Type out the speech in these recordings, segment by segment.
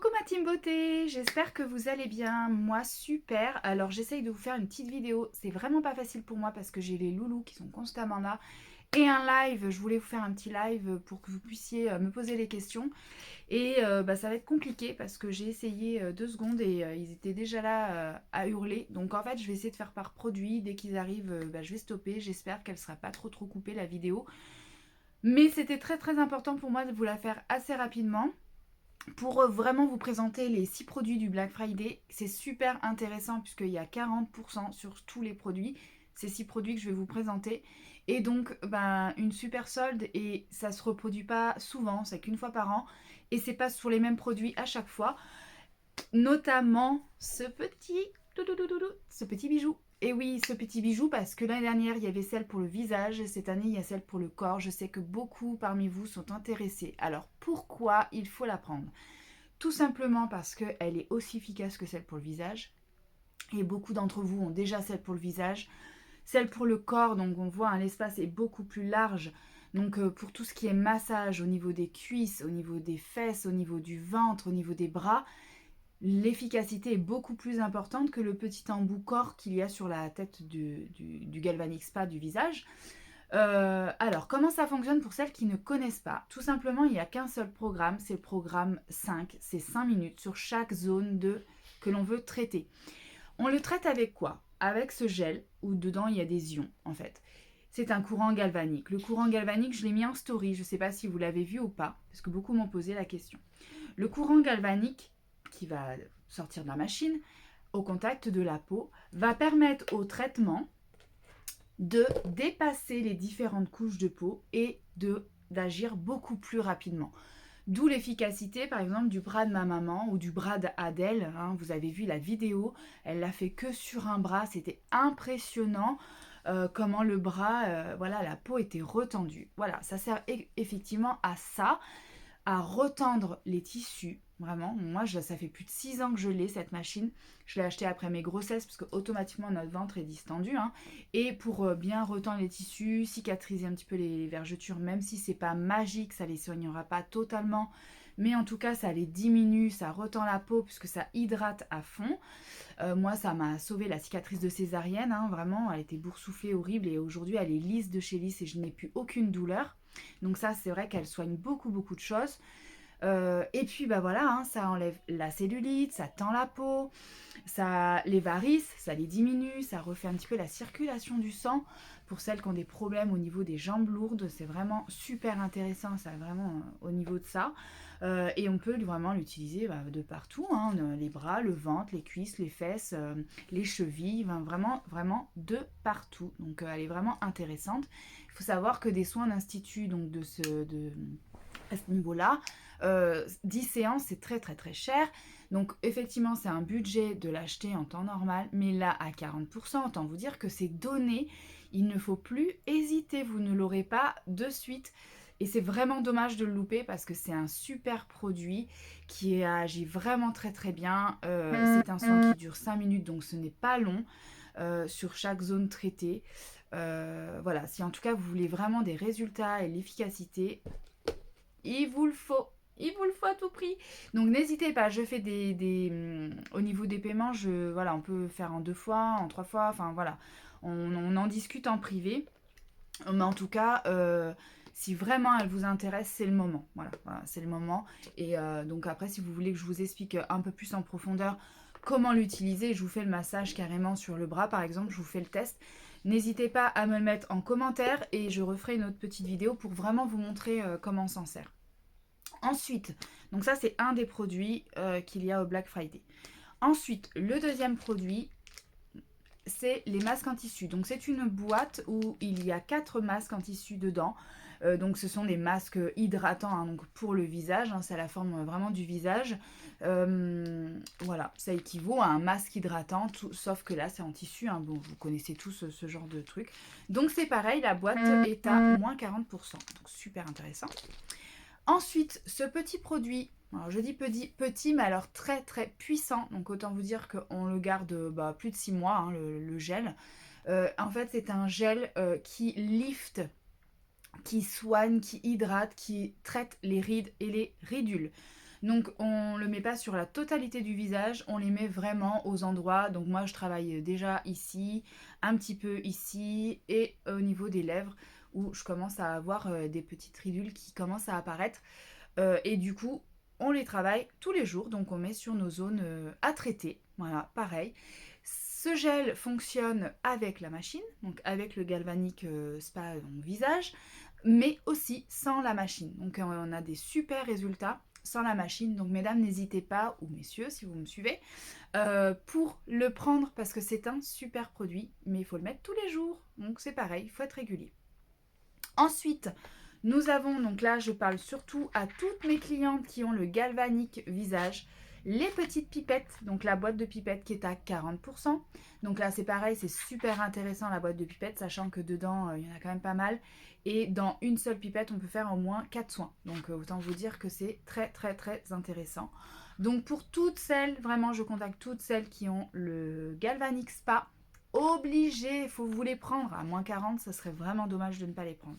Coucou ma team beauté, j'espère que vous allez bien, moi super. Alors j'essaye de vous faire une petite vidéo, c'est vraiment pas facile pour moi parce que j'ai les loulous qui sont constamment là. Et un live, je voulais vous faire un petit live pour que vous puissiez me poser les questions. Et ça va être compliqué parce que j'ai essayé 2 secondes et ils étaient déjà là à hurler. Donc en fait je vais essayer de faire par produit, dès qu'ils arrivent je vais stopper. J'espère qu'elle sera pas trop coupée la vidéo. Mais c'était très important pour moi de vous la faire assez rapidement pour vraiment vous présenter les 6 produits du Black Friday. C'est super intéressant puisqu'il y a 40% sur tous les produits. Ces 6 produits que je vais vous présenter. Et donc, une super solde et ça se reproduit pas souvent, c'est qu'une fois par an. Et c'est pas sur les mêmes produits à chaque fois. Notamment ce petit bijou. Et oui, ce petit bijou, parce que l'année dernière, il y avait celle pour le visage, cette année, il y a celle pour le corps. Je sais que beaucoup parmi vous sont intéressés. Alors, pourquoi il faut la prendre? Tout simplement parce qu'elle est aussi efficace que celle pour le visage. Et beaucoup d'entre vous ont déjà celle pour le visage. Celle pour le corps, donc on voit, l'espace est beaucoup plus large. Donc pour tout ce qui est massage au niveau des cuisses, au niveau des fesses, au niveau du ventre, au niveau des bras, l'efficacité est beaucoup plus importante que le petit embout corps qu'il y a sur la tête du Galvanic Spa du visage. Alors, comment ça fonctionne pour celles qui ne connaissent pas? Tout simplement, il n'y a qu'un seul programme, c'est le programme 5. C'est 5 minutes sur chaque zone que l'on veut traiter. On le traite avec quoi? Avec ce gel où dedans il y a des ions en fait. C'est un courant galvanique. Le courant galvanique, je l'ai mis en story. Je ne sais pas si vous l'avez vu ou pas, parce que beaucoup m'ont posé la question. Le courant galvanique qui va sortir de la machine au contact de la peau va permettre au traitement de dépasser les différentes couches de peau et d'agir beaucoup plus rapidement. D'où l'efficacité, par exemple, du bras de ma maman ou du bras d'Adèle. Vous avez vu la vidéo, elle l'a fait que sur un bras. C'était impressionnant comment le bras, la peau était retendue. Voilà, ça sert effectivement à ça, à retendre les tissus. Vraiment, moi, ça fait plus de 6 ans que je l'ai, cette machine. Je l'ai achetée après mes grossesses parce que automatiquement notre ventre est distendu. Et pour bien retendre les tissus, cicatriser un petit peu les vergetures, même si c'est pas magique, ça les soignera pas totalement. Mais en tout cas, ça les diminue, ça retend la peau puisque ça hydrate à fond. Moi, ça m'a sauvé la cicatrice de césarienne. Vraiment, elle était boursouflée, horrible. Et aujourd'hui, elle est lisse de chez lisse et je n'ai plus aucune douleur. Donc ça, c'est vrai qu'elle soigne beaucoup de choses. Et puis ça enlève la cellulite, ça tend la peau, les varices, ça les diminue, ça refait un petit peu la circulation du sang. Pour celles qui ont des problèmes au niveau des jambes lourdes, c'est vraiment super intéressant, ça vraiment au niveau de ça. Et on peut vraiment l'utiliser de partout, les bras, le ventre, les cuisses, les fesses, les chevilles, vraiment de partout. Donc elle est vraiment intéressante. Il faut savoir que des soins d'institut, donc à ce niveau-là, 10 séances, c'est très cher. Donc effectivement, c'est un budget de l'acheter en temps normal, mais là, à 40%, autant vous dire que c'est donné. Il ne faut plus hésiter, vous ne l'aurez pas de suite. Et c'est vraiment dommage de le louper parce que c'est un super produit qui agit vraiment très bien. C'est un soin qui dure 5 minutes, donc ce n'est pas long sur chaque zone traitée. Voilà, si en tout cas vous voulez vraiment des résultats et l'efficacité, il vous le faut. Il vous le faut à tout prix. Donc n'hésitez pas, je fais au niveau des paiements, on peut faire en 2 fois, en 3 fois, enfin voilà. On en discute en privé. Mais en tout cas, si vraiment elle vous intéresse, c'est le moment. Voilà, c'est le moment. Et donc après, si vous voulez que je vous explique un peu plus en profondeur comment l'utiliser, je vous fais le massage carrément sur le bras, par exemple, je vous fais le test. N'hésitez pas à me le mettre en commentaire et je referai une autre petite vidéo pour vraiment vous montrer comment on s'en sert. Ensuite, donc ça c'est un des produits qu'il y a au Black Friday. Ensuite, le deuxième produit, c'est les masques en tissu. Donc c'est une boîte où il y a 4 masques en tissu dedans. Donc ce sont des masques hydratants donc pour le visage, c'est la forme vraiment du visage. Voilà, ça équivaut à un masque hydratant, sauf que là c'est en tissu. Bon, vous connaissez tous ce genre de truc. Donc c'est pareil, la boîte est à moins 40%. Donc super intéressant. Ensuite, ce petit produit, alors je dis petit, mais alors très puissant. Donc autant vous dire qu'on le garde plus de 6 mois, le gel. En fait, c'est un gel qui lifte, qui soigne, qui hydrate, qui traite les rides et les ridules. Donc on ne le met pas sur la totalité du visage, on les met vraiment aux endroits. Donc moi je travaille déjà ici, un petit peu ici et au niveau des lèvres où je commence à avoir des petites ridules qui commencent à apparaître. Et du coup, on les travaille tous les jours, donc on met sur nos zones à traiter. Voilà, pareil. Ce gel fonctionne avec la machine, donc avec le Galvanic Spa visage, mais aussi sans la machine. Donc on a des super résultats sans la machine. Donc mesdames, n'hésitez pas, ou messieurs si vous me suivez, pour le prendre parce que c'est un super produit, mais il faut le mettre tous les jours. Donc c'est pareil, il faut être régulier. Ensuite, nous avons, donc là je parle surtout à toutes mes clientes qui ont le Galvanic visage, les petites pipettes, donc la boîte de pipettes qui est à 40%. Donc là c'est pareil, c'est super intéressant la boîte de pipettes, sachant que dedans il y en a quand même pas mal. Et dans une seule pipette, on peut faire au moins 4 soins. Donc autant vous dire que c'est très très très intéressant. Donc pour toutes celles, vraiment je contacte toutes celles qui ont le Galvanic Spa, obligé, il faut vous les prendre. À moins 40, ça serait vraiment dommage de ne pas les prendre.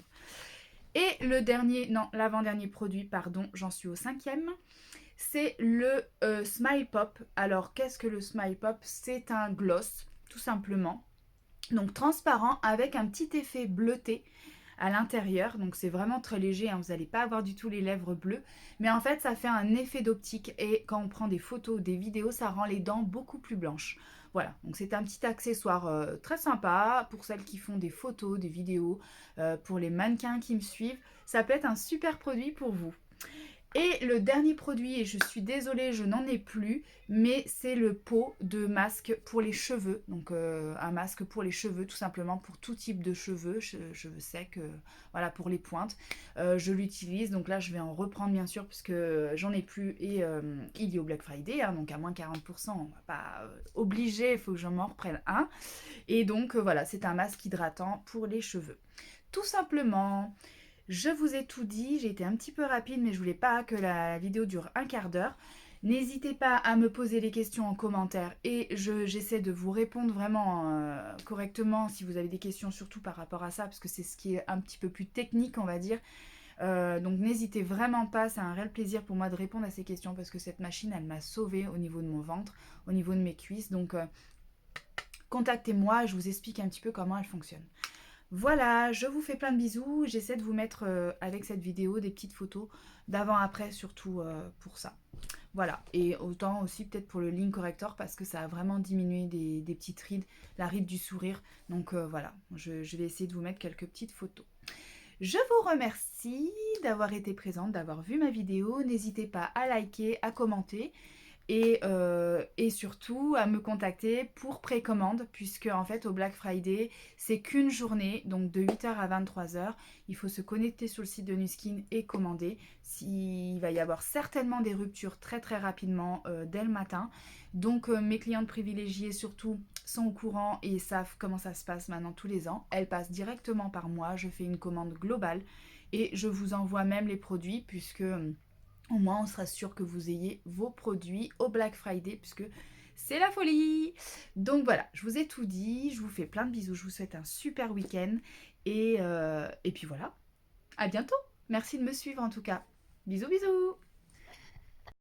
Et le dernier, non, l'avant-dernier produit, pardon, j'en suis au 5e, c'est le Smile Pop. Alors, qu'est-ce que le Smile Pop? C'est un gloss, tout simplement. Donc, transparent avec un petit effet bleuté à l'intérieur. Donc, c'est vraiment très léger, hein, vous n'allez pas avoir du tout les lèvres bleues. Mais en fait, ça fait un effet d'optique. Et quand on prend des photos ou des vidéos, ça rend les dents beaucoup plus blanches. Voilà, donc c'est un petit accessoire très sympa pour celles qui font des photos, des vidéos, pour les mannequins qui me suivent. Ça peut être un super produit pour vous. Et le dernier produit, et je suis désolée, je n'en ai plus, mais c'est le pot de masque pour les cheveux. Donc un masque pour les cheveux, tout simplement pour tout type de cheveux, cheveux secs, voilà, pour les pointes. Je l'utilise, donc là je vais en reprendre bien sûr, puisque j'en ai plus et il est au Black Friday, hein, donc à moins 40%, on va pas obliger, il faut que j'en m'en reprenne un. Et donc voilà, c'est un masque hydratant pour les cheveux. Tout simplement. Je vous ai tout dit, j'ai été un petit peu rapide, mais je voulais pas que la vidéo dure un quart d'heure. N'hésitez pas à me poser les questions en commentaire et j'essaie de vous répondre vraiment correctement si vous avez des questions, surtout par rapport à ça, parce que c'est ce qui est un petit peu plus technique, on va dire. Donc n'hésitez vraiment pas, c'est un réel plaisir pour moi de répondre à ces questions parce que cette machine, elle m'a sauvée au niveau de mon ventre, au niveau de mes cuisses. Donc contactez-moi, je vous explique un petit peu comment elle fonctionne. Voilà, je vous fais plein de bisous. J'essaie de vous mettre avec cette vidéo des petites photos d'avant-après, surtout pour ça. Voilà, et autant aussi peut-être pour le Lean Corrector parce que ça a vraiment diminué des petites rides, la ride du sourire. Donc voilà, je vais essayer de vous mettre quelques petites photos. Je vous remercie d'avoir été présente, d'avoir vu ma vidéo. N'hésitez pas à liker, à commenter. Et surtout à me contacter pour précommande puisque en fait au Black Friday c'est qu'une journée, donc de 8h à 23h. Il faut se connecter sur le site de Nuskin et commander. Il va y avoir certainement des ruptures très très rapidement dès le matin. Donc mes clientes privilégiées surtout sont au courant et savent comment ça se passe maintenant tous les ans. Elles passent directement par moi, je fais une commande globale et je vous envoie même les produits puisque au moins, on sera sûr que vous ayez vos produits au Black Friday puisque c'est la folie. Donc voilà, je vous ai tout dit. Je vous fais plein de bisous. Je vous souhaite un super week-end. Et puis voilà, à bientôt. Merci de me suivre en tout cas. Bisous, bisous.